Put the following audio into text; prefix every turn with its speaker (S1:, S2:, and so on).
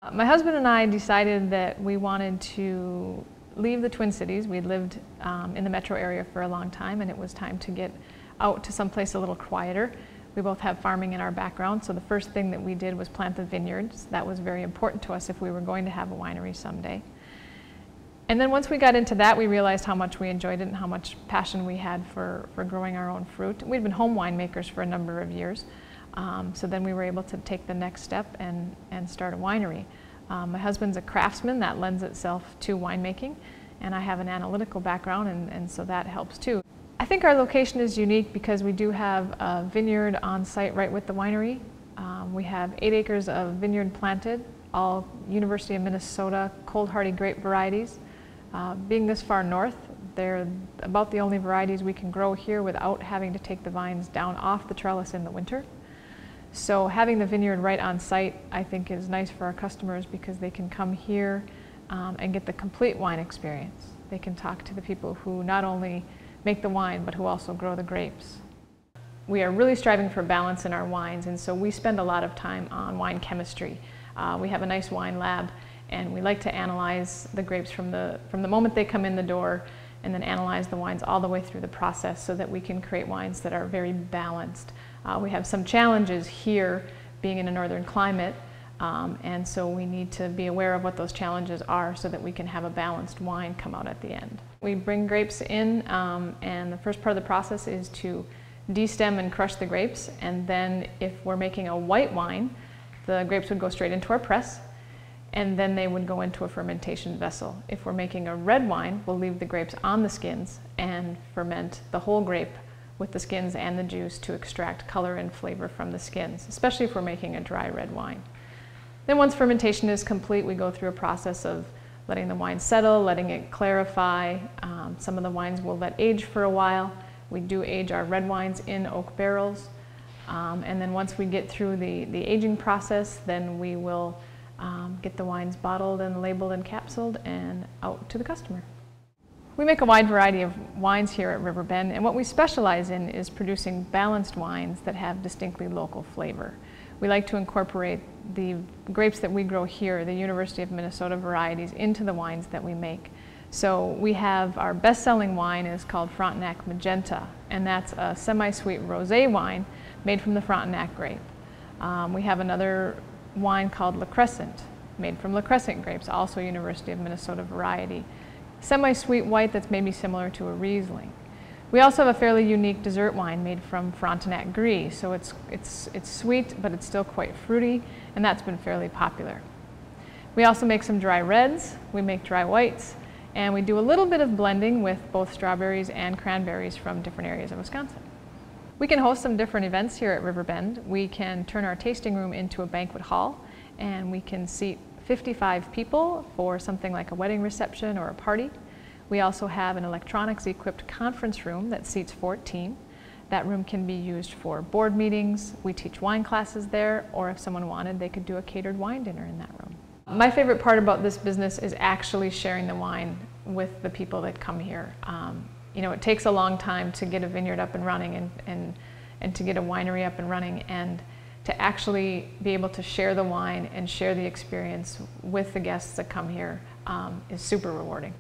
S1: My husband and I decided that we wanted to leave the Twin Cities. We'd lived in the metro area for a long time, and it was time to get out to someplace a little quieter. We both have farming in our background, so the first thing that we did was plant the vineyards. That was very important to us if we were going to have a winery someday. And then once we got into that, we realized how much we enjoyed it and how much passion we had for growing our own fruit. We'd been home winemakers for a number of years. So then we were able to take the next step and start a winery. My husband's a craftsman. That lends itself to winemaking, and I have an analytical background, and so that helps too. I think our location is unique because we do have a vineyard on site right with the winery. We have 8 acres of vineyard planted, all University of Minnesota cold hardy grape varieties. Being this far north, they're about the only varieties we can grow here without having to take the vines down off the trellis in the winter. So having the vineyard right on site, I think, is nice for our customers because they can come here and get the complete wine experience. They can talk to the people who not only make the wine, but who also grow the grapes. We are really striving for balance in our wines, and so we spend a lot of time on wine chemistry. We have a nice wine lab, and we like to analyze the grapes from the moment they come in the door, and then analyze the wines all the way through the process so that we can create wines that are very balanced. We have some challenges here being in a northern climate, and so we need to be aware of what those challenges are so that we can have a balanced wine come out at the end. We bring grapes in, and the first part of the process is to destem and crush the grapes, and then if we're making a white wine, the grapes would go straight into our press, and then they would go into a fermentation vessel. If we're making a red wine, we'll leave the grapes on the skins and ferment the whole grape with the skins and the juice to extract color and flavor from the skins, especially if we're making a dry red wine. Then once fermentation is complete, we go through a process of letting the wine settle, letting it clarify. Some of the wines we'll let age for a while. We do age our red wines in oak barrels. And then once we get through the aging process, then we will get the wines bottled and labeled and capsuled and out to the customer. We make a wide variety of wines here at Riverbend, and what we specialize in is producing balanced wines that have distinctly local flavor. We like to incorporate the grapes that we grow here, the University of Minnesota varieties, into the wines that we make. So we have our best-selling wine is called Frontenac Magenta, and that's a semi-sweet rosé wine made from the Frontenac grape. We have another wine called La Crescent, made from La Crescent grapes, also University of Minnesota variety. Semi-sweet white that's maybe similar to a Riesling. We also have a fairly unique dessert wine made from Frontenac Gris, so it's sweet, but it's still quite fruity, and that's been fairly popular. We also make some dry reds, we make dry whites, and we do a little bit of blending with both strawberries and cranberries from different areas of Wisconsin. We can host some different events here at Riverbend. We can turn our tasting room into a banquet hall, and we can seat 55 people for something like a wedding reception or a party. We also have an electronics-equipped conference room that seats 14. That room can be used for board meetings. We teach wine classes there, or if someone wanted, they could do a catered wine dinner in that room. My favorite part about this business is actually sharing the wine with the people that come here. You know, it takes a long time to get a vineyard up and running and to get a winery up and running, and to actually be able to share the wine and share the experience with the guests that come here is super rewarding.